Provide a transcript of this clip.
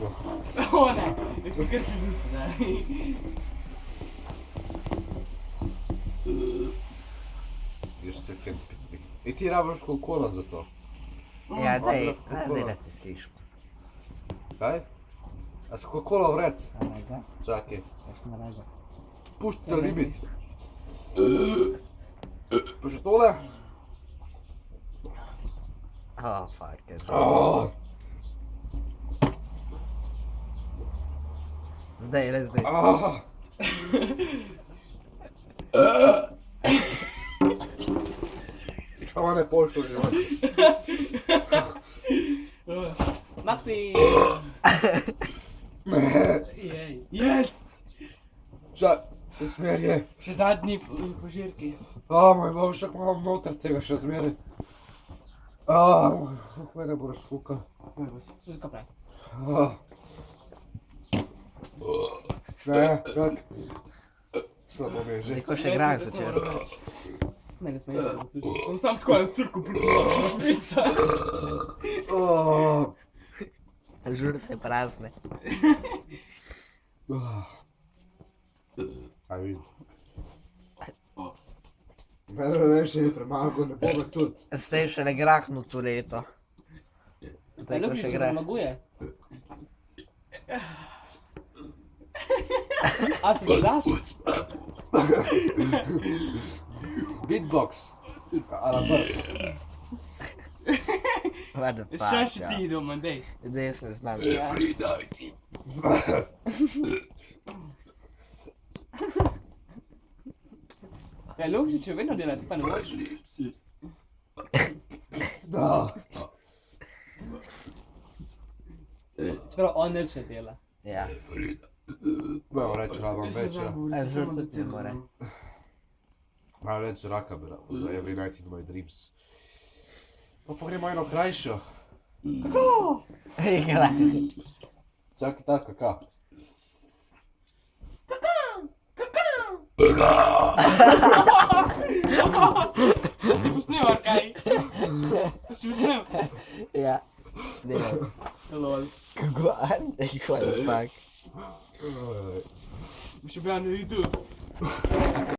to. O ne, kar si zusti, ne. Jeste kaj spiti. I ti rabaš Coca-Cola za to. Ja, daj, Coca-Cola. da te slišim. Kaj? A se Coca-Cola vred? Raga, Čakaj. još na raga. Pušti da limit. Pa še tole? Oh, fuck, je že. Oh. Zdaj, le zdaj. Ah. Ovo ne pošto že imaš. Maxi! Jej, yes! Še smer je. Še zadnji požirki. Moj bog, še malo noter tega še zmeri. Mene bo razfukal. Tudi kaj pravi. Ne, čak. Slabo mi je že. Niko še grah začel. Mene smo jedli zaslužili. Bom sam tako na curku prišla. Žur se prazne. Aj vidim. Mene več je premalo, ne bo me tudi. Zdaj še ne grahnu to leto. Zdaj, ko Ljubiš, še že greh. premaguje. A si ga daš? Beatbox. A la brk. What the Šta fuck, še ja. ti idemo, dej. Zdaj jaz ne znam. Ja, Ljubiš, če vedno delati, pa ne moreš. Da. Čeprav on nič ne dela. Ja. Moram reči, rabam več. Žur se ti more. Malo več zraka bi rabo za every night in my dreams. Pa gremo eno krajšo. Igra. Čakaj, tako, kaka. Si posnel, ali kaj? Si posnel? Ja. Snimam. Lol. What the fuck? Še bi ja na YouTube.